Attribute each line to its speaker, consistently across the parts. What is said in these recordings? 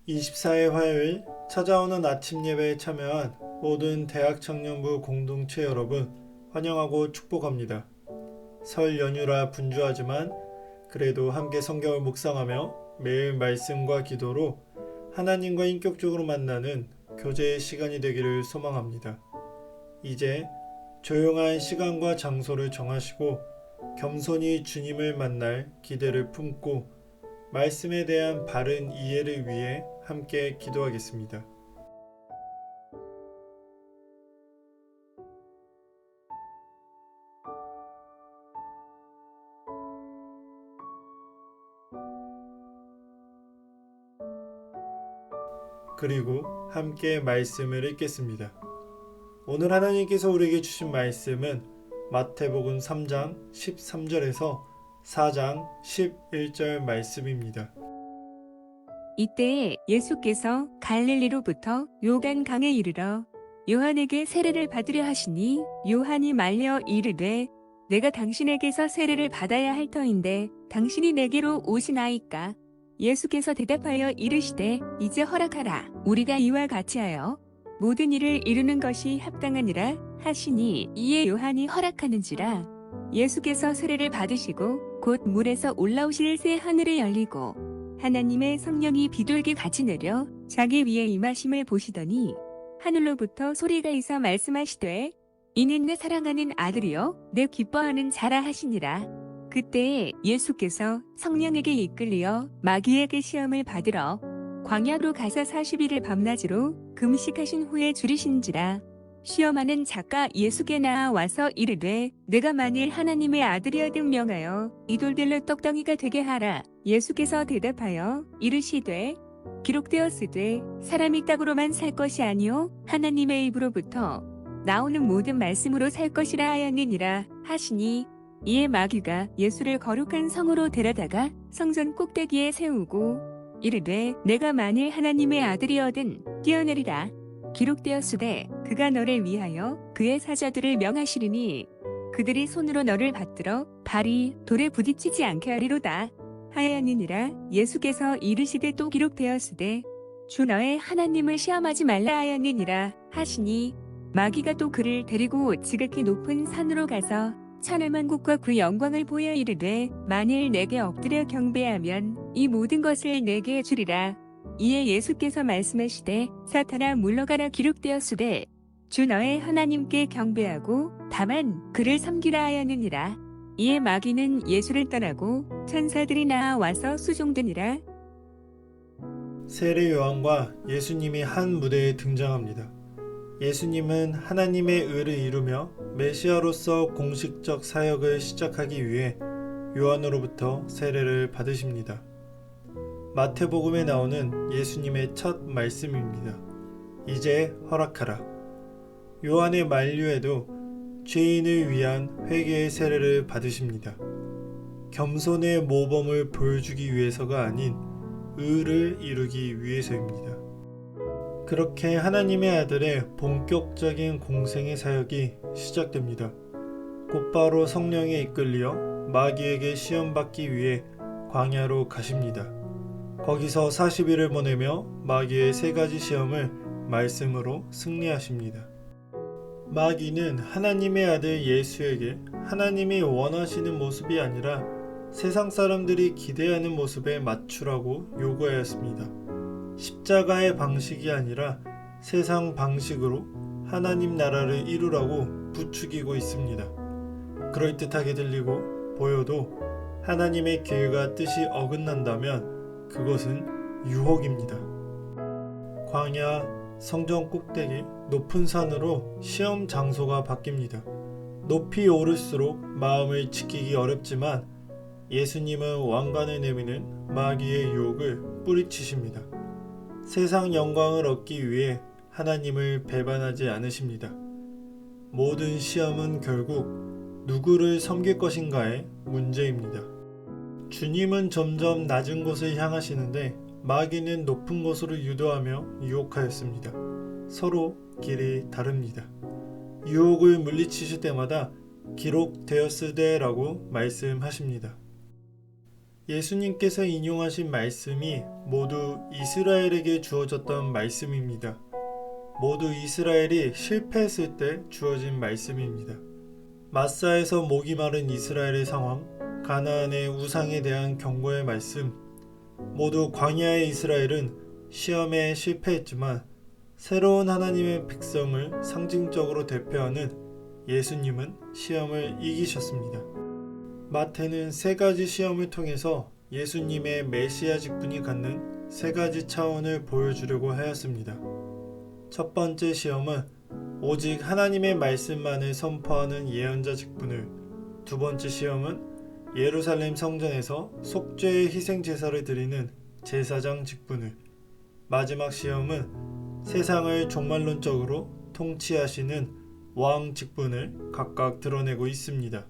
Speaker 1: 24일 화요일 찾아오는 아침 예배에 참여한 모든 대학 청년부 공동체 여러분 환영하고 축복합니다. 설 연휴라 분주하지만 그래도 함께 성경을 묵상하며 매일 말씀과 기도로 하나님과 인격적으로 만나는 교제의 시간이 되기를 소망합니다. 이제 조용한 시간과 장소를 정하시고 겸손히 주님을 만날 기대를 품고 말씀에 대한 바른 이해를 위해 함께 기도하겠습니다. 그리고 함께 말씀을 읽겠습니다. 오늘 하나님께서 우리에게 주신 말씀은 마태복음 3장 13절에서 4장 11절 말씀입니다.
Speaker 2: 이때에 예수께서 갈릴리로부터 요단강에 이르러 요한에게 세례를 받으려 하시니 요한이 말려 이르되 내가 당신에게서 세례를 받아야 할 터인데 당신이 내게로 오시나이까. 예수께서 대답하여 이르시되 이제 허락하라. 우리가 이와 같이 하여 모든 일을 이루는 것이 합당하니라 하시니 이에 요한이 허락하는지라. 예수께서 세례를 받으시고 곧 물에서 올라오실 새 하늘이 열리고 하나님의 성령이 비둘기 같이 내려 자기 위에 임하심을 보시더니 하늘로부터 소리가 있어 말씀하시되 이는 내 사랑하는 아들이요 내 기뻐하는 자라 하시니라. 그때에 예수께서 성령에게 이끌리어 마귀에게 시험을 받으러 광야로 가서 40일을 밤낮으로 금식하신 후에 줄이신지라. 시험하는 자가 예수께 나와서 이르되 내가 만일 하나님의 아들이어든 명하여 이 돌들로 떡덩이가 되게 하라. 예수께서 대답하여 이르시되 기록되었으되 사람이 떡으로만 살 것이 아니요 하나님의 입으로부터 나오는 모든 말씀으로 살 것이라 하였느니라 하시니 이에 마귀가 예수를 거룩한 성으로 데려다가 성전 꼭대기에 세우고 이르되 내가 만일 하나님의 아들이어든 뛰어내리라. 기록되었으되 그가 너를 위하여 그의 사자들을 명하시리니 그들이 손으로 너를 받들어 발이 돌에 부딪히지 않게 하리로다 하였느니라. 예수께서 이르시되 또 기록되었으되 주 너의 하나님을 시험하지 말라 하였느니라 하시니 마귀가 또 그를 데리고 지극히 높은 산으로 가서 천하만국과 그 영광을 보여 이르되 만일 내게 엎드려 경배하면 이 모든 것을 내게 주리라. 이에 예수께서 말씀하시되 사탄아 물러가라. 기록되었으되 주 너의 하나님께 경배하고 다만 그를 섬기라 하였느니라. 이에 마귀는 예수를 떠나고 천사들이 나와서 수종드니라.
Speaker 1: 세례 요한과 예수님이 한 무대에 등장합니다. 예수님은 하나님의 의를 이루며 메시아로서 공식적 사역을 시작하기 위해 요한으로부터 세례를 받으십니다. 마태복음에 나오는 예수님의 첫 말씀입니다. 이제 허락하라. 요한의 만류에도 죄인을 위한 회개의 세례를 받으십니다. 겸손의 모범을 보여주기 위해서가 아닌 의를 이루기 위해서입니다. 그렇게 하나님의 아들의 본격적인 공생의 사역이 시작됩니다. 곧바로 성령에 이끌려 마귀에게 시험받기 위해 광야로 가십니다. 거기서 40일을 보내며 마귀의 3가지 시험을 말씀으로 승리하십니다. 마귀는 하나님의 아들 예수에게 하나님이 원하시는 모습이 아니라 세상 사람들이 기대하는 모습에 맞추라고 요구하였습니다. 십자가의 방식이 아니라 세상 방식으로 하나님 나라를 이루라고 부추기고 있습니다. 그럴듯하게 들리고 보여도 하나님의 계획과 뜻이 어긋난다면 그것은 유혹입니다. 광야, 성전 꼭대기, 높은 산으로 시험 장소가 바뀝니다. 높이 오를수록 마음을 지키기 어렵지만 예수님은 왕관을 내미는 마귀의 유혹을 뿌리치십니다. 세상 영광을 얻기 위해 하나님을 배반하지 않으십니다. 모든 시험은 결국 누구를 섬길 것인가의 문제입니다. 주님은 점점 낮은 곳을 향하시는데 마귀는 높은 곳으로 유도하며 유혹하였습니다. 서로 길이 다릅니다. 유혹을 물리치실 때마다 기록되었으되 라고 말씀하십니다. 예수님께서 인용하신 말씀이 모두 이스라엘에게 주어졌던 말씀입니다. 모두 이스라엘이 실패했을 때 주어진 말씀입니다. 마사에서 목이 마른 이스라엘의 상황, 가나안의 우상에 대한 경고의 말씀, 모두 광야의 이스라엘은 시험에 실패했지만 새로운 하나님의 백성을 상징적으로 대표하는 예수님은 시험을 이기셨습니다. 마태는 세 가지 시험을 통해서 예수님의 메시아 직분이 갖는 세 가지 차원을 보여주려고 하였습니다. 첫 번째 시험은 오직 하나님의 말씀만을 선포하는 예언자 직분을, 두 번째 시험은 예루살렘 성전에서 속죄의 희생 제사를 드리는 제사장 직분을, 마지막 시험은 세상을 종말론적으로 통치하시는 왕 직분을 각각 드러내고 있습니다.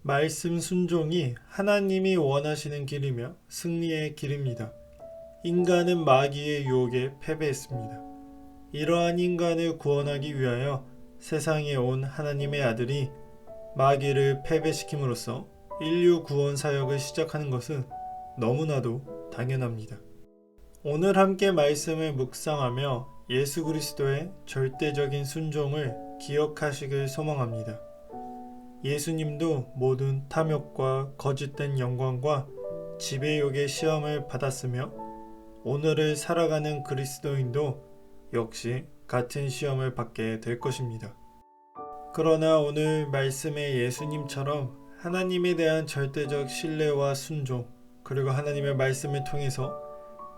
Speaker 1: 말씀 순종이 하나님이 원하시는 길이며 승리의 길입니다. 인간은 마귀의 유혹에 패배했습니다. 이러한 인간을 구원하기 위하여 세상에 온 하나님의 아들이 마귀를 패배시킴으로써 인류 구원 사역을 시작하는 것은 너무나도 당연합니다. 오늘 함께 말씀을 묵상하며 예수 그리스도의 절대적인 순종을 기억하시길 소망합니다. 예수님도 모든 탐욕과 거짓된 영광과 지배욕의 시험을 받았으며 오늘을 살아가는 그리스도인도 역시 같은 시험을 받게 될 것입니다. 그러나 오늘 말씀의 예수님처럼 하나님에 대한 절대적 신뢰와 순종, 그리고 하나님의 말씀을 통해서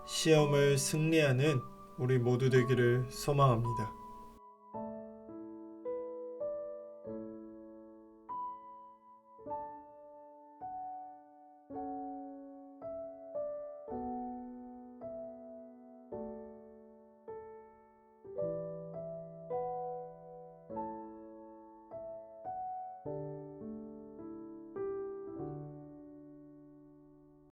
Speaker 1: 시험을 승리하는 우리 모두 되기를 소망합니다.